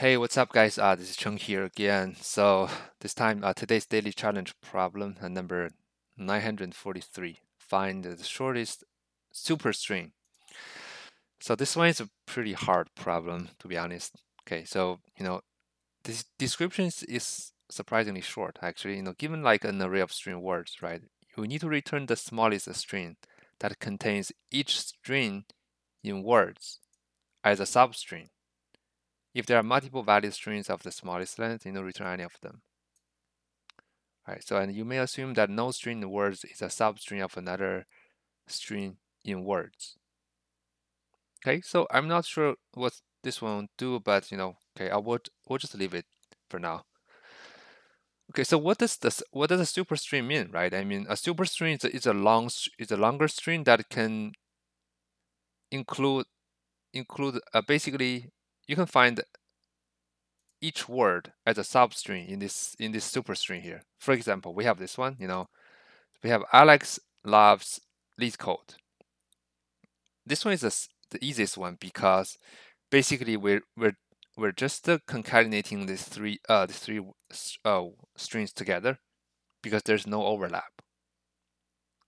Hey, what's up, guys? This is Chung here again. So this time, today's daily challenge problem, number 943. Find the shortest superstring. So this one is a pretty hard problem, to be honest. Okay, so this description is surprisingly short, actually. Given like an array of string words, right? You need to return the smallest string that contains each string in words as a substring. If there are multiple valid strings of the smallest length, return any of them. All right, so and you may assume that no string in words is a substring of another string in words. Okay, so I'm not sure what this one will do, but okay, we'll just leave it for now. Okay, so what does a superstring mean, right? I mean, a superstring is a longer string that can include basically you can find each word as a substring in this superstring here. For example, we have this one, we have Alex loves LeetCode. This one is the easiest one because basically we're just concatenating these three strings together because there's no overlap,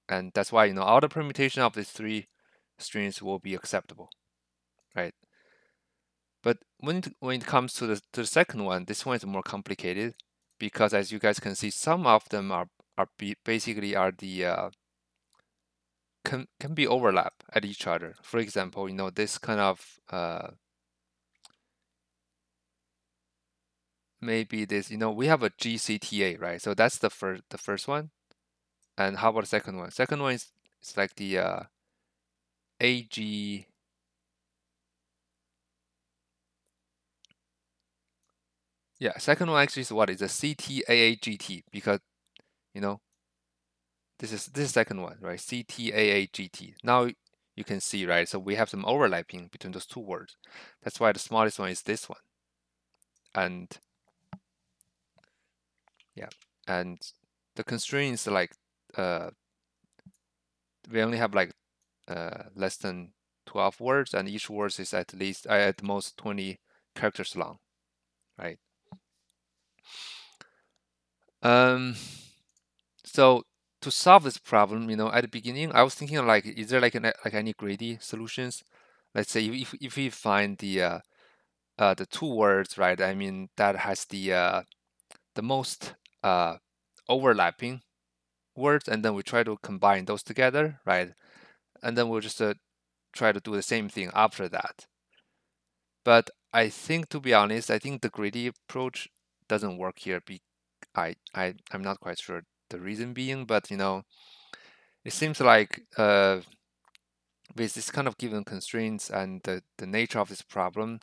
and that's why all the permutation of these three strings will be acceptable, right? But when it comes to the second one, this one is more complicated because as you guys can see, some of them basically are the can be overlap at each other. For example, this kind of maybe this, we have a GCTA, right? So that's the first one. And how about the second one? Second one is it's like the AG. Yeah, second one actually is what is a CTAAGT because you know this is second one, right? CTAAGT. Now you can see, right? So we have some overlapping between those two words. That's why the smallest one is this one. And yeah, and the constraints like we only have like less than 12 words, and each word is at least at most 20 characters long, right? Um, so to solve this problem, at the beginning, I was thinking like, is there like any greedy solutions? Let's say if we find the two words, right? I mean that has the most overlapping words, and then we try to combine those together, right? And then we'll just try to do the same thing after that. But I think, to be honest, I think the greedy approach doesn't work here. I'm not quite sure the reason being, but it seems like with this kind of given constraints and the nature of this problem,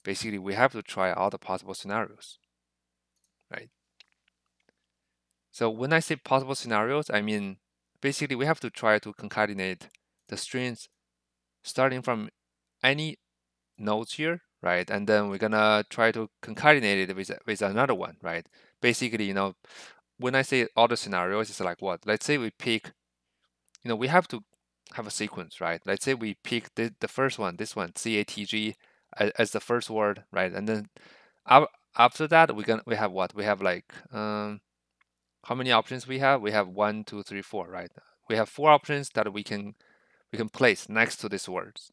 basically we have to try all the possible scenarios, right? So when I say possible scenarios, I mean basically we have to try to concatenate the strings starting from any nodes here, right? And then we're gonna try to concatenate it with another one, right? Basically, when I say all the scenarios, it's like what? Let's say we pick, we have to have a sequence, right? Let's say we pick the first one, this one, CATG, as the first word, right? And then after that, we have what? We have like how many options we have? We have 1, 2, 3, 4, right? We have 4 options that we can place next to these words,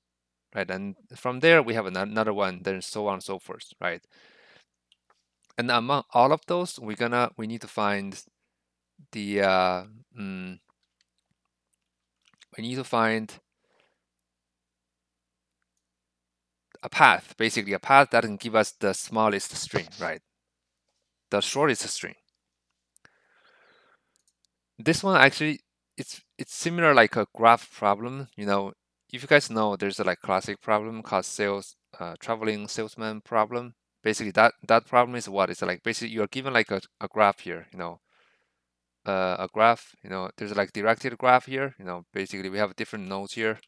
right? And from there we have another one, then so on and so forth, right? And among all of those, we need to find the we need to find a path, basically a path that can give us the smallest string, right? The shortest string. This one actually it's similar like a graph problem. If you guys know, there's a like classic problem called traveling salesman problem. Basically, that problem is what? It's like basically you're given like a graph here, a graph, there's like directed graph here, basically we have different nodes here,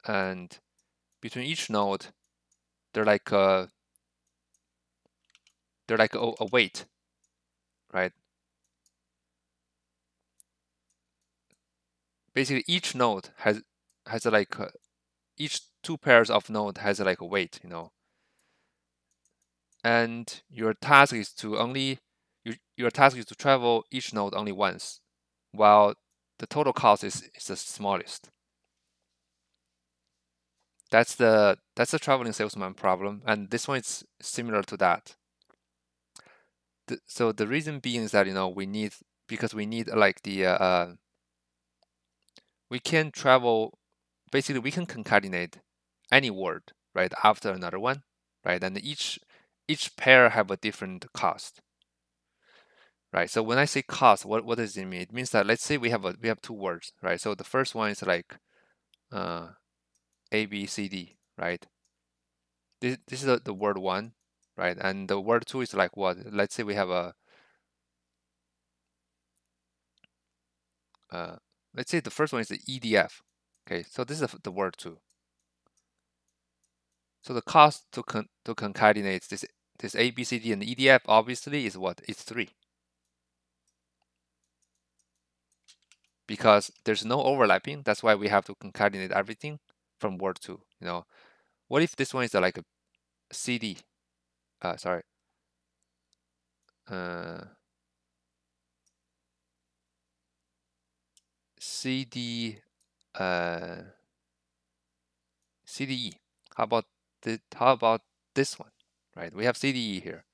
and between each node, they're like a weight, right? Basically, each node has like each two pairs of node has like a weight, and your task is to your task is to travel each node only once, while the total cost is the smallest. That's the traveling salesman problem, and this one is similar to that. So the reason being is that because we need like we can travel, basically we can concatenate any word right after another one, right, and each pair have a different cost, right? So when I say cost, what does it mean? It means that let's say we have two words, right? So the first one is like uh, A B C D, right? This is the word one, right? And the word two is like what? Let's say we have a uh, let's say the first one is the EDF. Okay, so this is the word two. So the cost to concatenate this A, B, C, D, and EDF obviously is what? It's 3. Because there's no overlapping. That's why we have to concatenate everything from word 2. What if this one is like a CD? Sorry. Uh, CD uh, CDE. How about this one? Right? We have CDE here.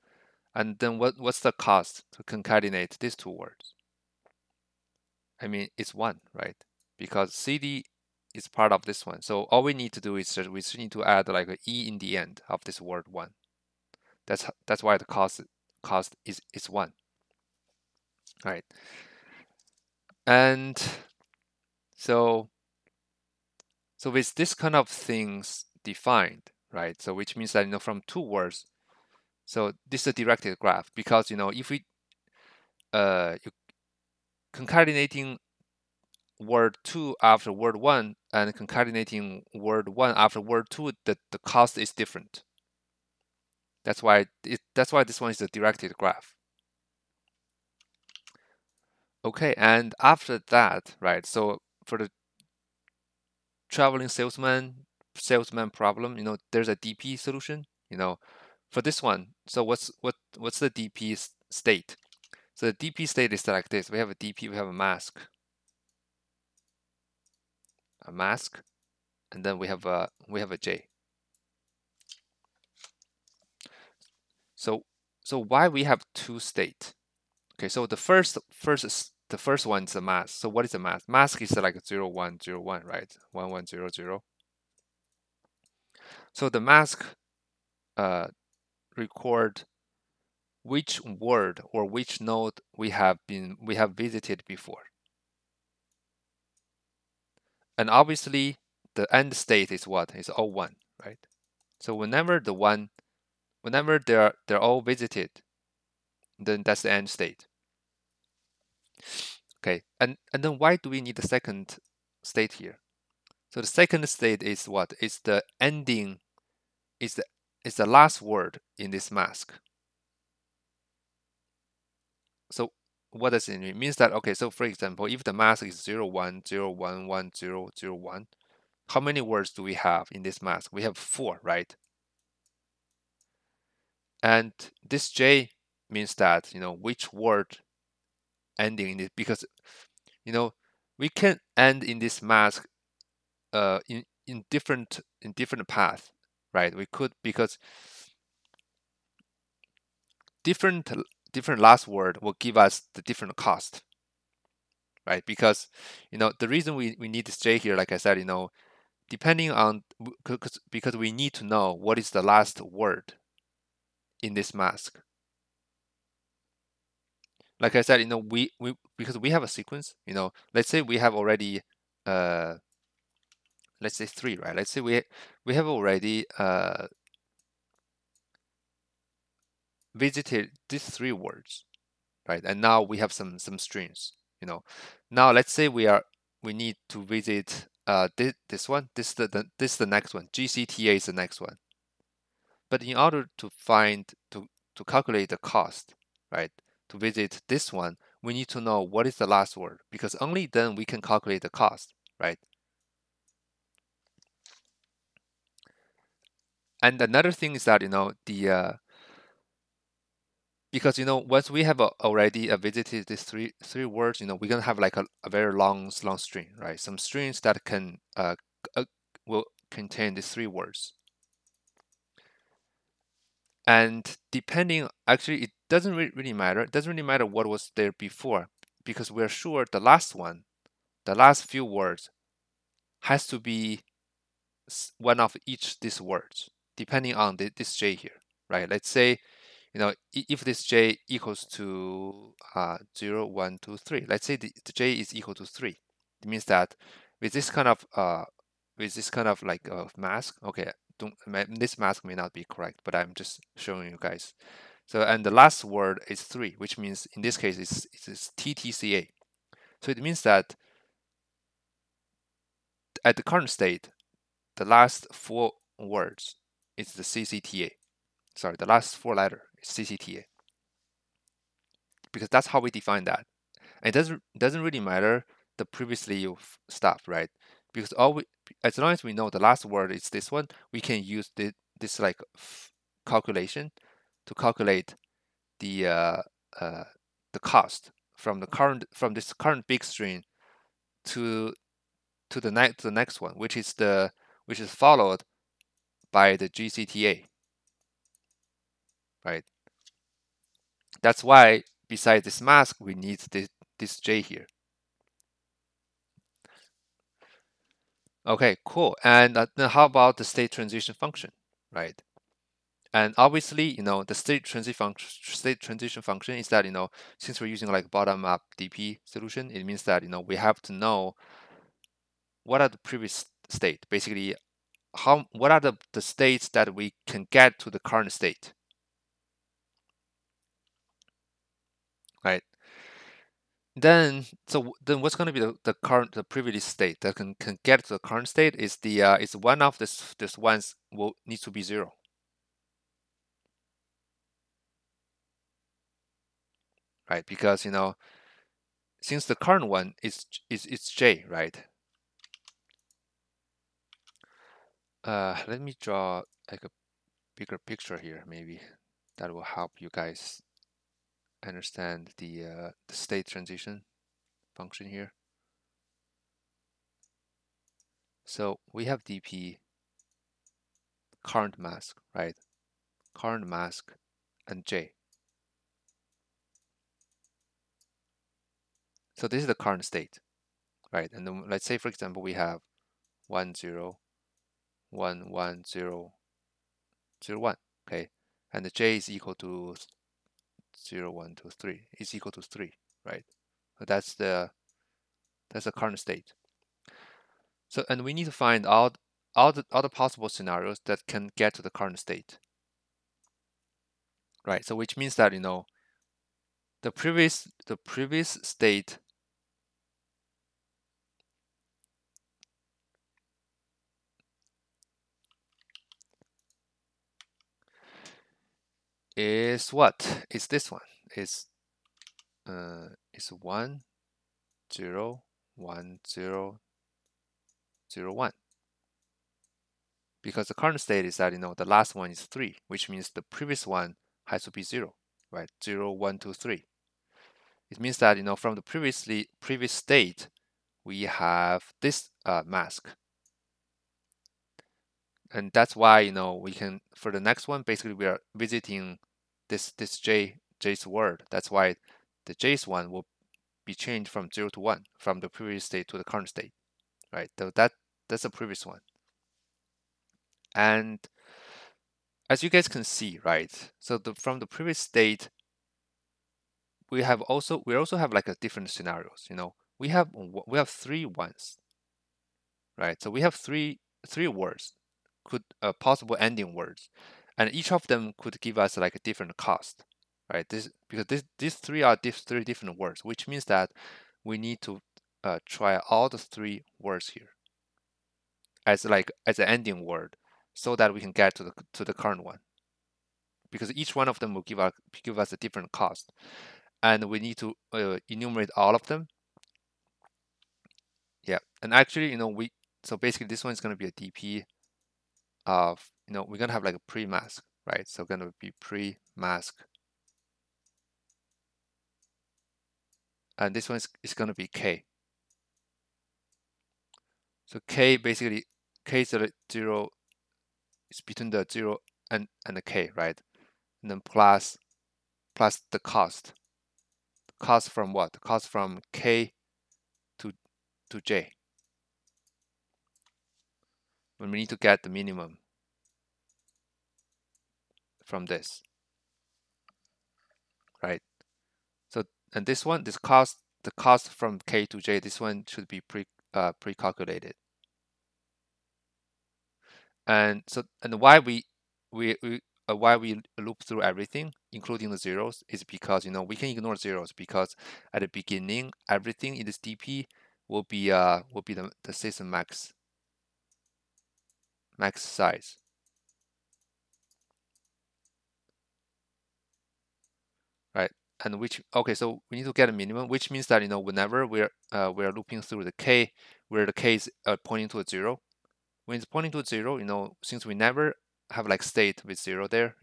And then what's the cost to concatenate these two words? I mean, it's 1, right? Because CD is part of this one. So all we need to do is we just need to add like an E in the end of this word 1. That's why the cost is 1, right? And so with this kind of things defined, right? So which means that from two words, so this is a directed graph because if we you concatenating word 2 after word 1 and concatenating word 1 after word 2, the cost is different. That's why this one is a directed graph. Okay, and after that, right? So for the traveling salesman problem, there's a DP solution. For this one, so what's the DP state? So the DP state is like this. We have a DP, we have a mask, and then we have a J. So why we have two state? Okay, so the first one is a mask. So what is a mask? Mask is like 0, 1, 0, 1, right? 1, 1, 0, 0. So the mask record which word or which node we have visited before. And obviously the end state is what? Is all 1, right? So whenever they're all visited, then that's the end state. Okay, and then why do we need the second state here? So the second state is what? It's the ending, is the last word in this mask. So what does it mean? It means that, okay, so for example, if the mask is 0, 1, 0, 1, 1, 0, 0, 1, how many words do we have in this mask? We have 4, right? And this J means that, which word ending in it, because, we can end in this mask in different path, right? We could, because different last word will give us the different cost, right? Because the reason we need this J here, like I said, depending on, because we need to know what is the last word in this mask. Like I said, we because we have a sequence, let's say we have already let's say 3, right? Let's say we have already visited these 3 words, right? And now we have some strings, now let's say we need to visit this one. This is the next one. GCTA is the next one. But in order to calculate the cost, right, to visit this one, we need to know what is the last word, because only then we can calculate the cost, right? And another thing is that because once we have already visited these three words, we're gonna have like a very long string, right? Some strings that can will contain these three words. And depending, actually, it doesn't really matter. It doesn't really matter what was there before, because we're sure the last one, the last few words, has to be one of each these words, depending on this j here, right? Let's say, if this j equals to 0, 1, 2, 3. Let's say the j is equal to 3. It means that with this kind of like mask, okay, this mask may not be correct, but I'm just showing you guys. So, and the last word is 3, which means in this case it's TTCA. So it means that at the current state, the last four words is the CCTA. Sorry, the last four letter is CCTA, because that's how we define that. And it doesn't really matter the previously stuff, right? Because as long as we know the last word is this one, we can use this like calculation to calculate the cost from this current big string to the next one, which is followed by the GCTA, right? That's why besides this mask, we need this J here. Okay, cool. And then how about the state transition function, right? And obviously, the state transition function is that, since we're using like bottom up DP solution, it means that, we have to know what are the previous state. Basically, what are the states that we can get to the current state, right? Then what's going to be the previous state that can get to the current state is is one of this ones will need to be 0, right? Because since the current one is it's J, right? Let me draw like a bigger picture here, maybe that will help you guys understand the state transition function here. So we have DP current mask, right? Current mask and J. So this is the current state, right? And then let's say, for example, we have 1, 0, 1, 1, 0, 0, 1, okay? And the J is equal to 0, 1, 2, 3 is equal to 3, right? So that's the current state. So, and we need to find out all the possible scenarios that can get to the current state, right? So which means that the previous state is what? It's this one. It's 1, 0, 1, 0, 0, 1. Because the current state is that the last one is 3, which means the previous one has to be 0, right? 0, 1, 2, 3. It means that from the previous state we have this mask, and that's why we can, for the next one, basically we are visiting this J's word. That's why the J's one will be changed from 0 to 1, from the previous state to the current state, right? So that's the previous one. And as you guys can see, right? So from the previous state, we also have like a different scenarios. We have 3 ones, right? So we have three words, possible ending words, and each of them could give us like a different cost, right? These three are three different words, which means that we need to try all the 3 words here as an ending word, so that we can get to the current one, because each one of them will give us a different cost, and we need to enumerate all of them. Yeah, and actually, so basically this one is going to be a DP of, we're going to have like a pre-mask, right? So going to be pre-mask and this one is going to be k. So k basically k is 0 is between the 0 and the k, right? And then plus the cost. Cost from what? Cost from k to j. When we need to get the minimum from this, right? So and this one, the cost from k to j, this one should be pre-calculated. And so why why we loop through everything, including the zeros, is because we can ignore zeros because at the beginning everything in this DP will be the system max size, right? And so we need to get a minimum, which means that whenever we're looping through the k, where the k is pointing to a 0, when it's pointing to 0, since we never have like state with 0 there,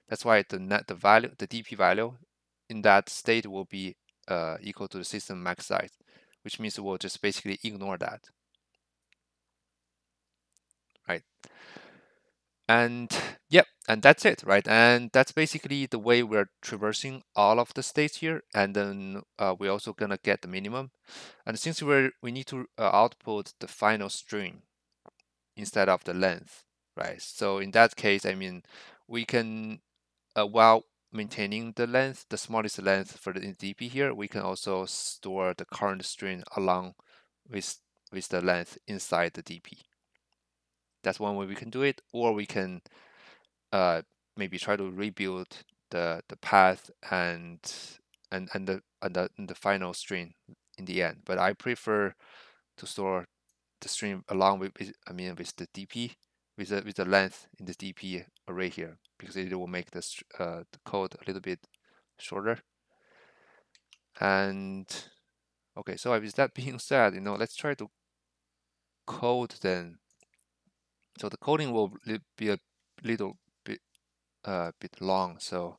that's why the value, the DP value in that state will be equal to the system max size, which means we'll just basically ignore that, right? And yep, and that's it, right? And that's basically the way we're traversing all of the states here, and then we're also gonna get the minimum. And since we need to output the final string instead of the length, right? So in that case, I mean, we can while maintaining the length, the smallest length for the DP here, we can also store the current string along with the length inside the DP. That's one way we can do it, or we can maybe try to rebuild the path and the final string in the end. But I prefer to store the string along with with the DP, with the length in the DP array here, because it will make the code a little bit shorter. And okay, so with that being said, let's try to code then. So the coding will be a little bit long, so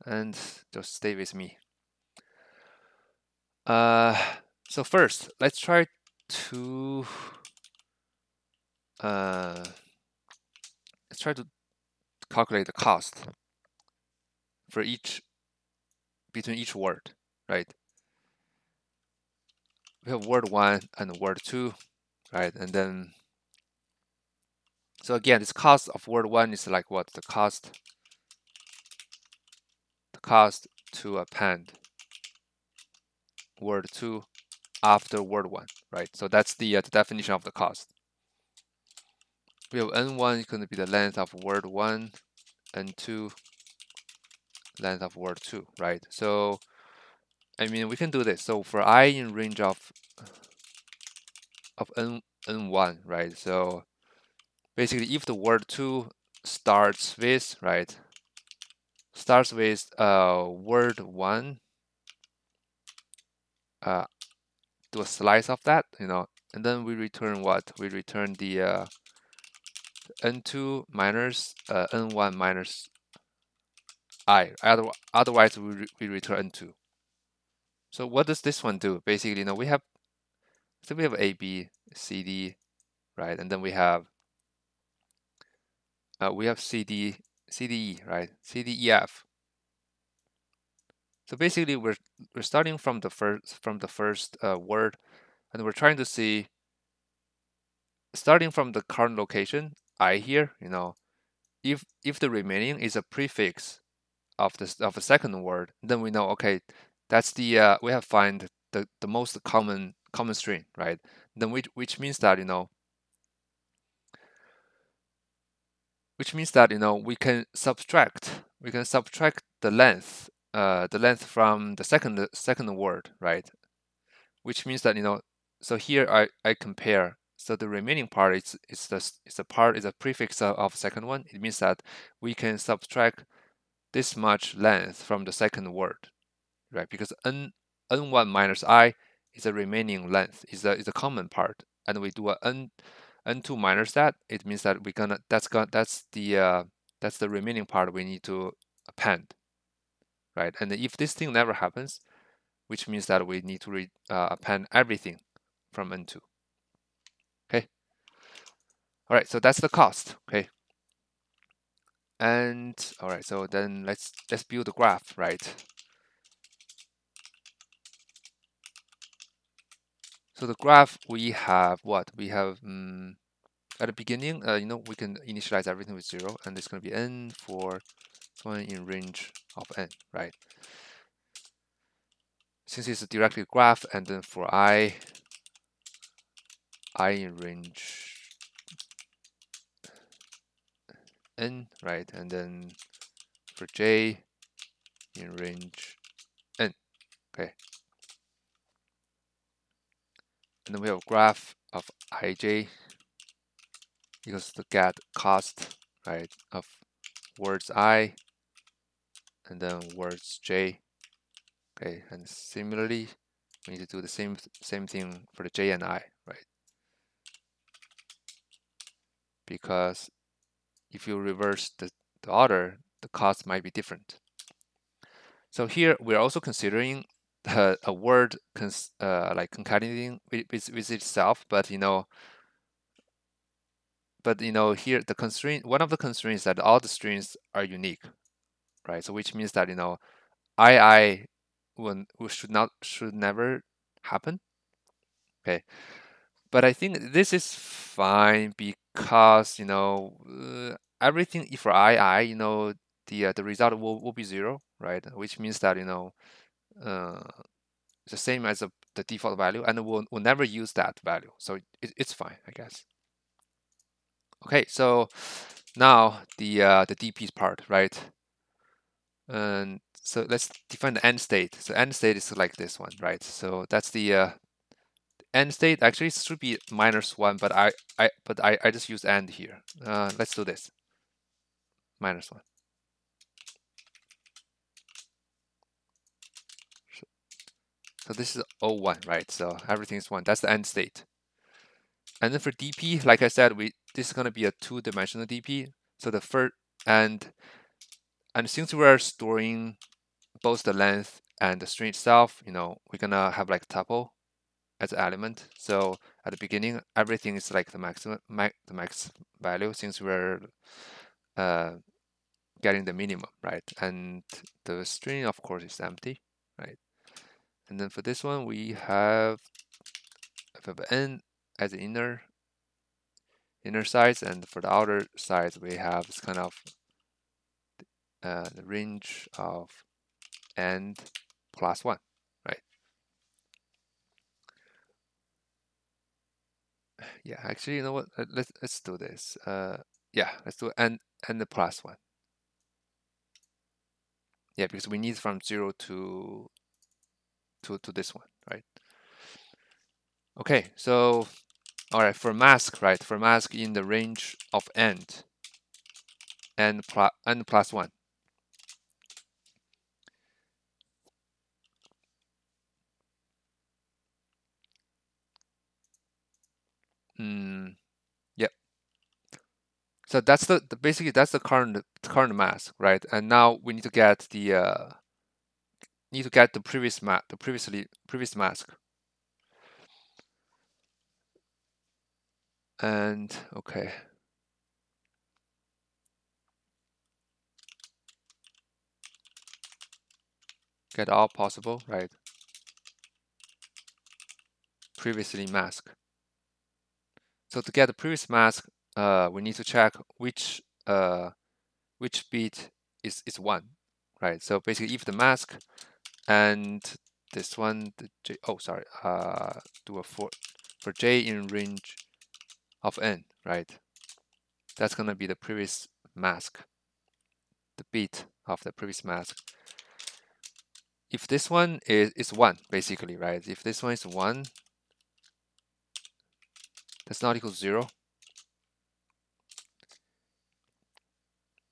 and just stay with me. So first, let's try to calculate the cost for between each word, right? We have word 1 and word 2, right? And then so again, this cost of word 1 is like what? The cost to append word 2 after word 1, right? So that's the definition of the cost. We have n1 is going to be the length of word 1, n2 length of word 2, right? So I mean, we can do this. So for I in range of n1, right? So basically, if the word 2 starts with word 1, do a slice of that, and then we return what? We return the n2 minus n1 minus I. Otherwise, we return n2. So what does this one do? Basically, we have A, B, C, D, right? And then we have C, D, E, right? C, D, E, F. So basically, we're starting from the first word, and we're trying to see, starting from the current location I here, if the remaining is a prefix of a second word, then we know, okay, that's the we have find the most common string, right? Then which means that we can subtract the length from the second word, right? Which means that so here I compare. So the remaining part is a prefix of second one. It means that we can subtract this much length from the second word, right? Because n1 minus I is a remaining length, is a common part, and we do a n2 minus that. It means that that's the remaining part we need to append, right? And if this thing never happens, which means that we need to append everything from N2. Okay. All right, so that's the cost. Okay. And all right, so then let's build a graph, right? So the graph, we have what? We have at the beginning, we can initialize everything with 0, and it's going to be n for one in range of n, right? Since it's a directly graph, and then for I in range n, right? And then for j in range n, okay? And then we have a graph of ij equals the get cost, right, of words I and then words j, okay? And similarly, we need to do the same thing for the j and I, right? Because if you reverse the order, the cost might be different. So here we're also considering a word like concatenating with itself, but here the constraint, one of the constraints is that all the strings are unique, right? So which means that I should never happen, okay? But I think this is fine because everything for I the result will be 0, right? Which means that the same as the default value, and we'll never use that value, so it's fine, I guess. Okay, so now the DP part, right? And so let's define the end state. So end state is like this one, right? So that's the end state. Actually, it should be -1, but I just use end here. Let's do this. -1. So this is O1, right? So everything is 1. That's the end state. And then for DP, like I said, this is going to be a 2-dimensional DP. So the first and since we're storing both the length and the string itself, we're gonna have like tuple as an element. So at the beginning, everything is like the max value, since we're getting the minimum, right? And the string, of course, is empty, right? And then for this one, we have f of n as the inner sides, and for the outer sides, we have this kind of the range of n plus 1, right? Yeah, actually, you know what? Let's do this. Yeah, let's do n the plus 1. Yeah, because we need from 0 to this one, right? Okay, so all right, for mask, right? For mask in the range of n plus 1. Yep. So that's basically that's the current mask, right? And now we need to get the previous previous mask. And okay. Get all possible, right? Previously mask. So to get the previous mask, we need to check which bit is 1, right? So basically, if the mask and this one, the j, oh sorry, do a for j in range of n, right? That's gonna be the previous mask, the bit of the previous mask. If this one is 1, basically, right? If this one is 1, that's not equal to 0.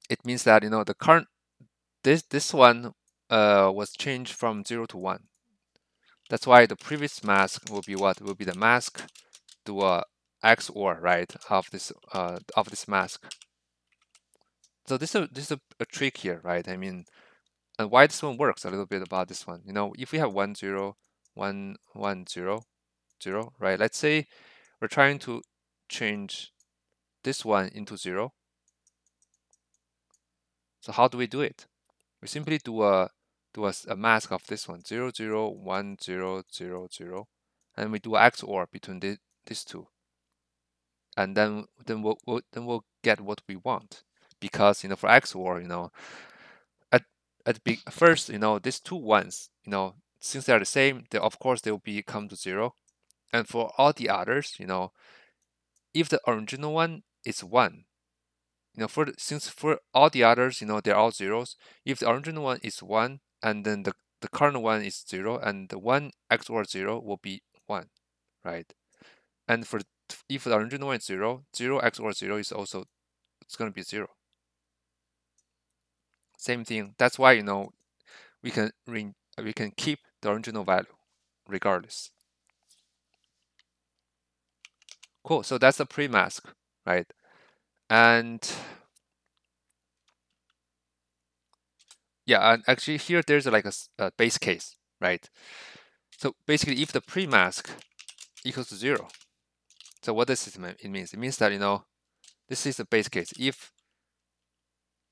It means that the current this one was changed from 0 to 1. That's why the previous mask will be what? Will be the mask to a XOR, right, of this mask. So this is a trick here, right? I mean, And why this one works, a little bit about this one. You know, if we have 1 0 1 1 0 0, right? Let's say we're trying to change this one into 0. So how do we do it? We simply do a mask of this one, 0 0 1 0 0 0, and we do XOR between these two, and then we'll get what we want, because for XOR, at first, these two ones, since they're the same, they of course they will come to 0, and for all the others, if the original one is 1, since for all the others, they're all zeros. If the original one is 1, and then the current one is 0, and the 1 XOR 0 will be 1, right? And if the original one is 0, 0 XOR 0 is also, it's going to be 0. Same thing. That's why, we can keep the original value regardless. Cool. So that's the pre-mask, right? And yeah, and actually here there's like a base case, right? So basically, if the pre-mask equals to 0, so what does it mean? It means that, this is the base case. If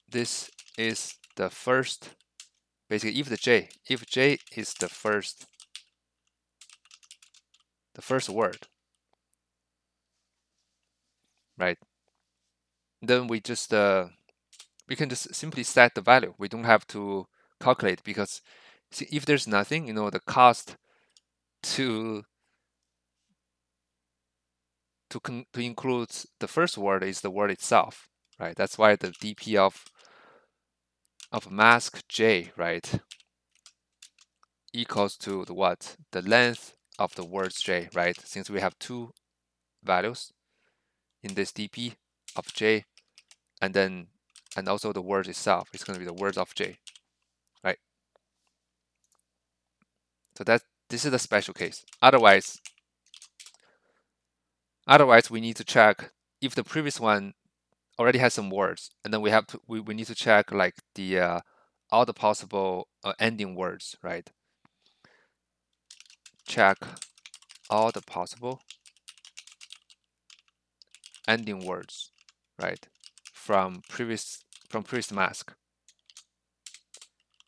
this is the first, basically, if j is the first word, right? Then we can just simply set the value. We don't have to calculate, because see, if there's nothing, the cost to include the first word is the word itself, right? That's why the dp of mask j, right, equals to the what? The length of the words j, right? Since we have two values in this dp of j, and also the word itself is going to be the words of j, right? So this is a special case. Otherwise we need to check if the previous one already has some words, and then we need to check like the all the possible ending words, right? Check all the possible ending words, right? From previous mask.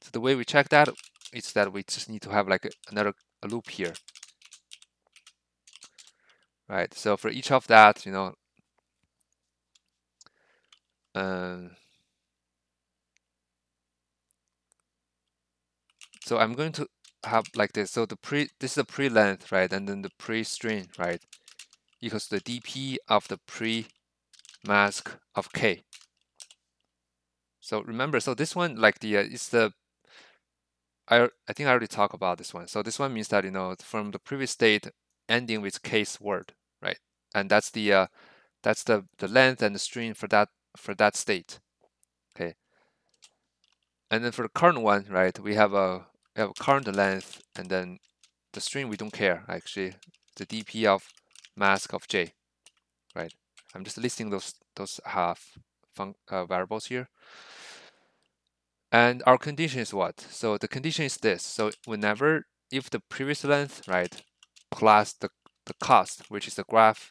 So the way we check that is that we just need to have like another loop here, right? So for each of that, so I'm going to have like this. So this is the pre-length, right? And then the pre-string, right, equals the dp of the pre-mask of k. So remember, so this one, like it's the I think I already talked about this one. So this one means that from the previous state ending with case word, right? And that's the length and the string for that state. Okay. And then for the current one, right, we have a current length, and then the string we don't care actually, the dp of mask of j, right? I'm just listing those variables here. And our condition is what? So the condition is this. So whenever, if the previous length, right, plus the cost, which is the graph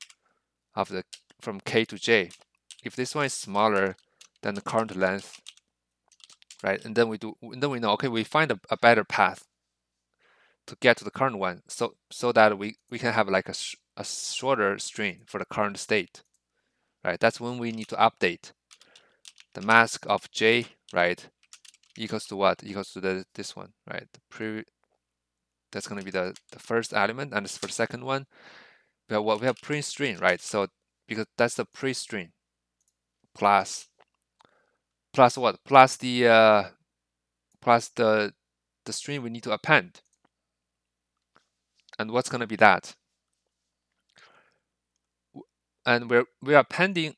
of the from k to j, if this one is smaller than the current length, right, and then we know, okay, we find a better path to get to the current one, so that we can have like a shorter string for the current state, right? That's when we need to update the mask of j, right, equals to what? Equals to this one, right? That's going to be the first element, and for the second one, we have pre-string, right? So because that's the pre-string plus what? Plus the string we need to append. And what's going to be that? And we're appending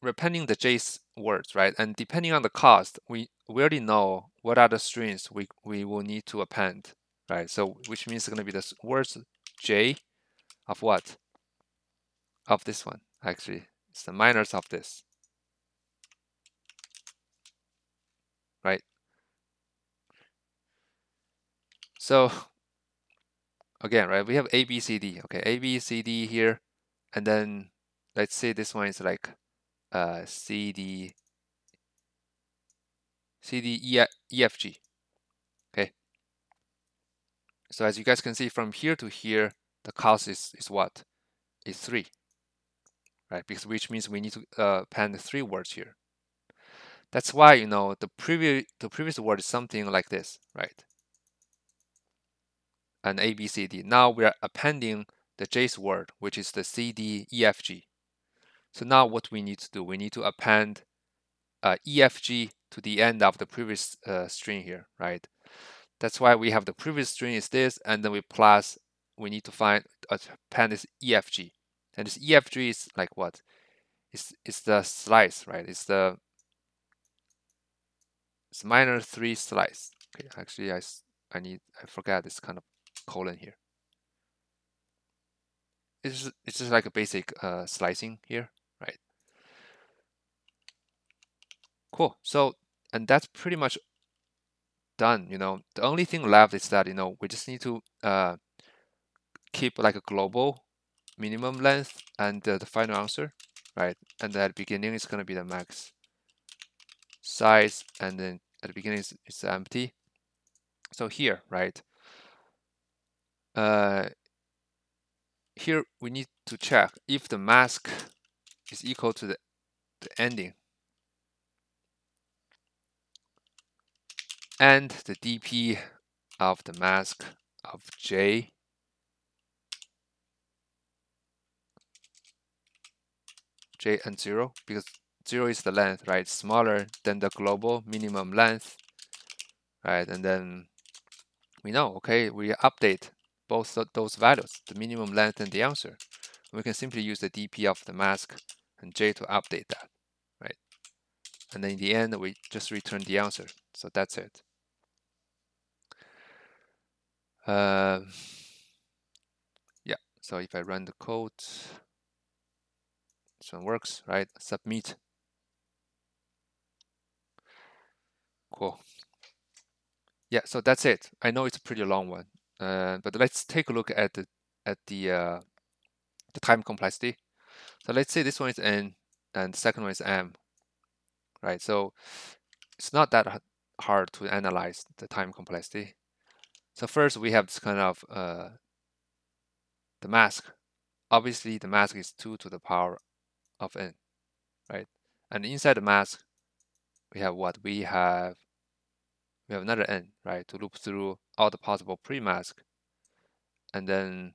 the j's words, right? And depending on the cost, we already know what are the strings we will need to append, right? So which means it's going to be the words j of what? Of this one, actually. It's the minus of this, right? So again, right, we have A, B, C, D. Okay, A, B, C, D here, and then let's say this one is like C, D, C, D, E, F, G. Okay. So as you guys can see from here to here, the cost is what? Is 3, right? Because which means we need to append 3 words here. That's why, you know, the previous word is something like this, right? An A, B, C, D. Now we are appending the J's word, which is the C, D, E, F, G. So now what we need to do, we need to append E, F, G to the end of the previous string here, right? That's why we have the previous string is this, and then we need to find append this E, F, G. And this E, F, G is like what? It's the slice, right? It's minor 3 slice. Okay, actually I forgot this kind of colon here. It's just like a basic slicing here, right? Cool. So, and that's pretty much done. You know, the only thing left is that, you know, we just need to keep like a global minimum length and the final answer, right? And at the beginning it's gonna be the max size, and then at the beginning it's empty. So here, right? Here we need to check if the mask is equal to the ending, and the dp of the mask of j and 0, because 0 is the length, right? Smaller than the global minimum length, right? And then we know, okay, we update both those values, the minimum length and the answer. We can simply use the dp of the mask and j to update that, right? And then in the end, we just return the answer. So that's it. Yeah, so if I run the code, this one works, right? Submit. Cool. Yeah, so that's it. I know it's a pretty long one, but let's take a look at the time complexity. So let's say this one is n and the second one is m, right? So it's not that hard to analyze the time complexity. So first we have this kind of the mask. Obviously the mask is 2 to the power of n, right? And inside the mask we have what? We have another n, right? To loop through all the possible pre-mask, and then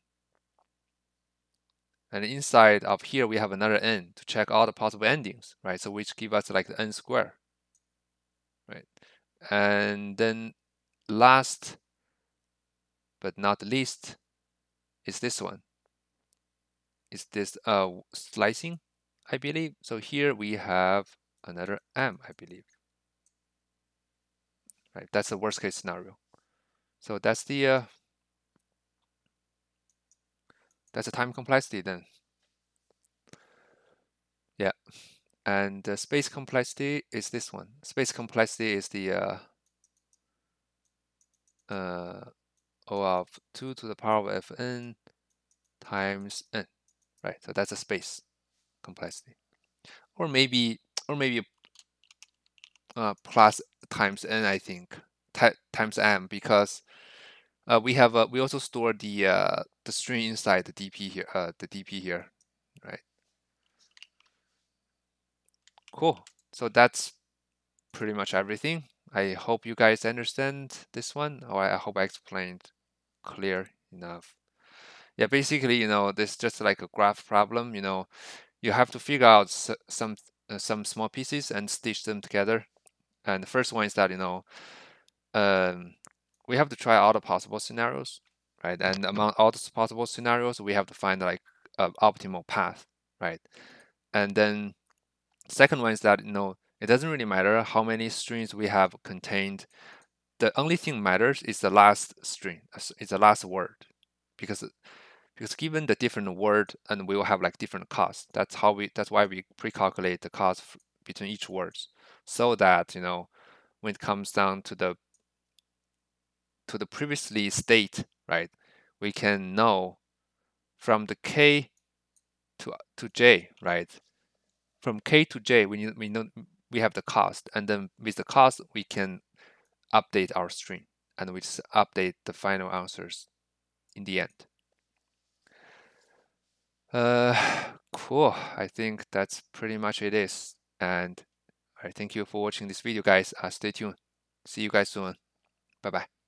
and inside of here we have another n to check all the possible endings, right? So which give us like the n square, right? And then last but not least is this one. Is this slicing, I believe. So here we have another m, I believe. Right, that's the worst case scenario. So that's the time complexity then. Yeah, and the space complexity is this one. Space complexity is the O of 2 to the power of n times n, right? So that's a space complexity, or maybe plus times n, I think, times m, because we also store the string inside the dp here, right? Cool. So that's pretty much everything. I hope you guys understand this one, or I hope I explained clear enough. Yeah, basically, you know, this is just like a graph problem. You know, you have to figure out some small pieces and stitch them together. And the first one is that, you know, we have to try all the possible scenarios, right? And among all the possible scenarios, we have to find like an optimal path, right? And then second one is that, you know, it doesn't really matter how many strings we have contained. The only thing matters is the last string, is the last word, because given the different word, and we will have like different costs. That's why we pre-calculate the cost between each words, so that, you know, when it comes down to the to the previously state, right? We can know from the k to j, right? From k to j, we know we have the cost, and then with the cost we can update our string, and we just update the final answers in the end. Cool. I think that's pretty much it is. And I thank you for watching this video, guys. Stay tuned. See you guys soon. Bye bye.